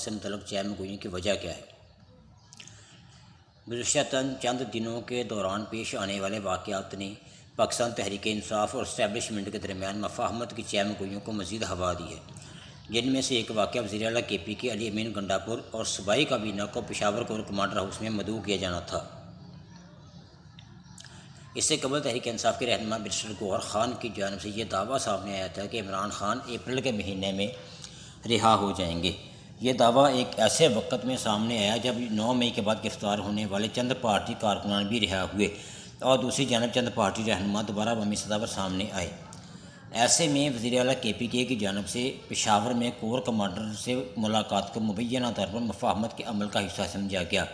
سے متعلق چہم گوئی کی وجہ کیا ہے؟ گزشتہ چند دنوں کے دوران پیش آنے والے واقعات نے پاکستان تحریک انصاف اور اسٹیبلشمنٹ کے درمیان مفاہمت کی چہم گوئیوں کو مزید ہوا دی ہے، جن میں سے ایک واقعہ وزیر اعلیٰ کے پی کے علی امین گنڈاپور اور صوبائی کابینہ کو پشاور کور کمانڈر ہاؤس میں مدعو کیا جانا تھا۔ اس سے قبل تحریک انصاف کے رہنما برسٹر گوہر خان کی جانب سے یہ دعویٰ سامنے آیا تھا کہ عمران خان اپریل کے مہینے میں رہا ہو جائیں گے۔ یہ دعویٰ ایک ایسے وقت میں سامنے آیا جب 9 مئی کے بعد گرفتار ہونے والے چند پارٹی کارکنان بھی رہا ہوئے اور دوسری جانب چند پارٹی رہنما دوبارہ عوامی سطح پر سامنے آئے۔ ایسے میں وزیر اعلیٰ کے پی کے کی جانب سے پشاور میں کور کمانڈر سے ملاقات کو مبینہ طور پر مفاہمت کے عمل کا حصہ سمجھا گیا،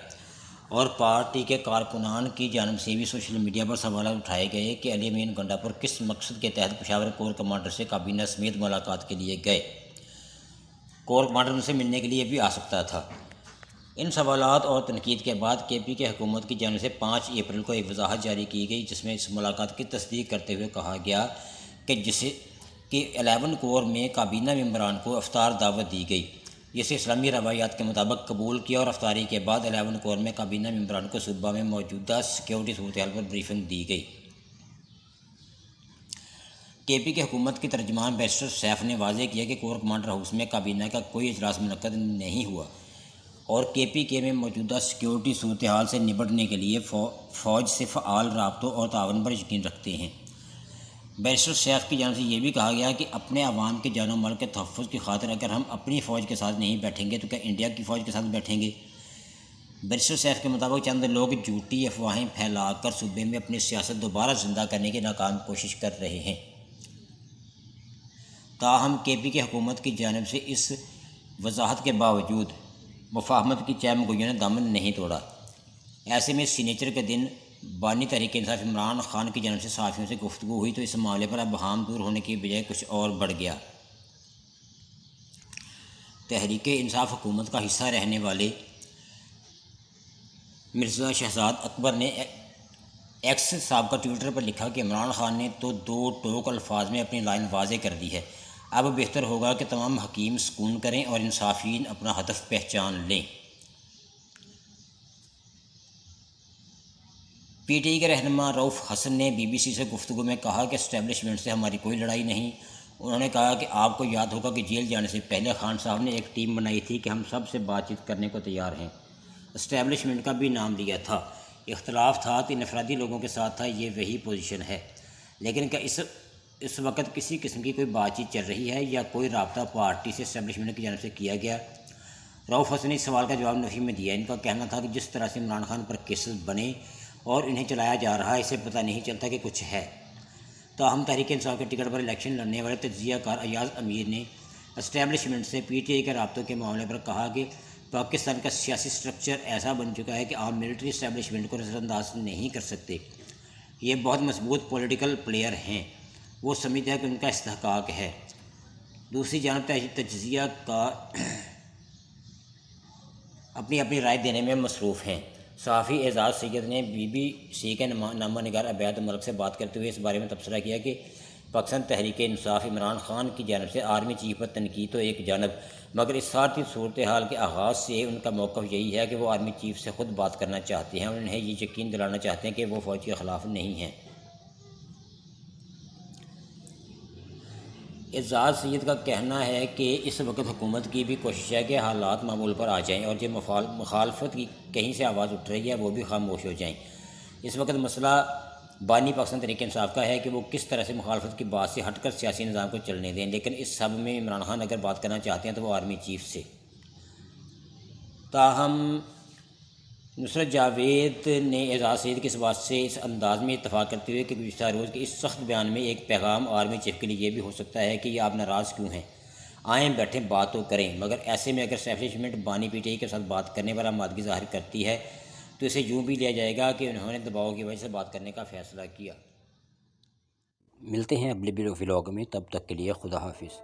اور پارٹی کے کارکنان کی جانب سے بھی سوشل میڈیا پر سوالات اٹھائے گئے کہ علی امین گنڈاپور کس مقصد کے تحت پشاور کور کمانڈر سے کابینہ سمیت ملاقات کے لیے گئے۔ کور کمانڈر ان سے ملنے کے لیے بھی آ سکتا تھا۔ ان سوالات اور تنقید کے بعد کے پی کے حکومت کی جانب سے 5 اپریل کو ایک وضاحت جاری کی گئی، جس میں اس ملاقات کی تصدیق کرتے ہوئے کہا گیا کہ 11 کور میں کابینہ ممبران کو افطار دعوت دی گئی، جسے اسلامی روایات کے مطابق قبول کیا، اور افطاری کے بعد 11 کور میں کابینہ ممبران کو صوبہ میں موجودہ سیکیورٹی صورتحال پر بریفنگ دی گئی۔ کے پی کے حکومت کے ترجمان بیرسٹر سیف نے واضح کیا کہ کور کمانڈر ہاؤس میں کابینہ کا کوئی اجلاس منعقد نہیں ہوا، اور کے پی کے میں موجودہ سیکیورٹی صورتحال سے نمٹنے کے لیے فوج سے فعال رابطوں اور تعاون پر یقین رکھتے ہیں۔ بیرسٹر سیف کی جانب سے یہ بھی کہا گیا کہ اپنے عوام کے جان و مال کے تحفظ کی خاطر اگر ہم اپنی فوج کے ساتھ نہیں بیٹھیں گے تو کیا انڈیا کی فوج کے ساتھ بیٹھیں گے؟ بیرسٹر سیف کے مطابق چند لوگ جھوٹی افواہیں پھیلا کر صوبے میں اپنی سیاست دوبارہ زندہ کرنے کی ناکام کوشش کر رہے ہیں۔ تاہم کے پی کے حکومت کی جانب سے اس وضاحت کے باوجود مفاہمت کی چہم گوئیوں نے دامن نہیں توڑا۔ ایسے میں سنیچر کے دن بانی تحریک انصاف عمران خان کی جانب سے صحافیوں سے گفتگو ہوئی تو اس معاملے پر ابہام دور ہونے کی بجائے کچھ اور بڑھ گیا۔ تحریک انصاف حکومت کا حصہ رہنے والے مرزا شہزاد اکبر نے ایکس سابقہ ٹویٹر پر لکھا کہ عمران خان نے تو 2 ٹوک الفاظ میں اپنی لائن واضح کر دی ہے، اب بہتر ہوگا کہ تمام حکیم سکون کریں اور انصافیین اپنا ہدف پہچان لیں۔ پی ٹی آئی کے رہنما رؤف حسن نے بی بی سی سے گفتگو میں کہا کہ اسٹیبلشمنٹ سے ہماری کوئی لڑائی نہیں۔ انہوں نے کہا کہ آپ کو یاد ہوگا کہ جیل جانے سے پہلے خان صاحب نے ایک ٹیم بنائی تھی کہ ہم سب سے بات چیت کرنے کو تیار ہیں، اسٹیبلشمنٹ کا بھی نام لیا تھا، اختلاف تھا تو انفرادی لوگوں کے ساتھ تھا، یہ وہی پوزیشن ہے۔ لیکن کیا اس وقت کسی قسم کی کوئی بات چیت چل رہی ہے یا کوئی رابطہ پارٹی سے اسٹیبلشمنٹ کی جانب سے کیا گیا؟ رؤف حسن نے اس سوال کا جواب نفی میں دیا۔ ان کا کہنا تھا کہ جس طرح سے عمران خان پر کیسز بنے اور انہیں چلایا جا رہا ہے، اسے پتہ نہیں چلتا کہ کچھ ہے۔ تاہم تحریک انصاف کے ٹکٹ پر الیکشن لڑنے والے تجزیہ کار ایاز امیر نے اسٹیبلشمنٹ سے پی ٹی آئی کے رابطوں کے معاملے پر کہا کہ پاکستان کا سیاسی سٹرکچر ایسا بن چکا ہے کہ آپ ملٹری اسٹیبلشمنٹ کو نظر انداز نہیں کر سکتے، یہ بہت مضبوط پولیٹیکل پلیئر ہیں، وہ سمجھتے ہیں کہ ان کا استحقاق ہے۔ دوسری جانب تجزیہ کار اپنی رائے دینے میں مصروف ہیں۔ صحافی اعزاز سید نے بی بی سی کے نامہ نگار عبید ملک سے بات کرتے ہوئے اس بارے میں تبصرہ کیا کہ پاکستان تحریک انصاف عمران خان کی جانب سے آرمی چیف پر تنقید تو ایک جانب، مگر اس ساری صورتحال کے آغاز سے ان کا موقف یہی ہے کہ وہ آرمی چیف سے خود بات کرنا چاہتے ہیں اور انہیں یہ یقین دلانا چاہتے ہیں کہ وہ فوج کے خلاف نہیں ہیں۔ اعزاز سید کا کہنا ہے کہ اس وقت حکومت کی بھی کوشش ہے کہ حالات معمول پر آ جائیں اور جو مخالفت کی کہیں سے آواز اٹھ رہی ہے وہ بھی خاموش ہو جائیں۔ اس وقت مسئلہ بانی پاکستان تحریک انصاف کا ہے کہ وہ کس طرح سے مخالفت کی بات سے ہٹ کر سیاسی نظام کو چلنے دیں، لیکن اس سب میں عمران خان اگر بات کرنا چاہتے ہیں تو وہ آرمی چیف سے۔ تاہم نصرت جاوید نے اعزاز سید کی اس بات سے اس انداز میں اتفاق کرتے ہوئے کہ گزشتہ روز کے اس سخت بیان میں ایک پیغام آرمی چیف کے لیے یہ بھی ہو سکتا ہے کہ یہ آپ ناراض کیوں ہیں، آئیں بیٹھیں بات تو کریں، مگر ایسے میں اگر اسٹیبلشمنٹ بانی پی ٹی آئی کے ساتھ بات کرنے پر آمادگی ظاہر کرتی ہے تو اسے یوں بھی لیا جائے گا کہ انہوں نے دباؤ کی وجہ سے بات کرنے کا فیصلہ کیا۔ ملتے ہیں اگلے ویلوگ میں، تب تک کے لیے خدا حافظ۔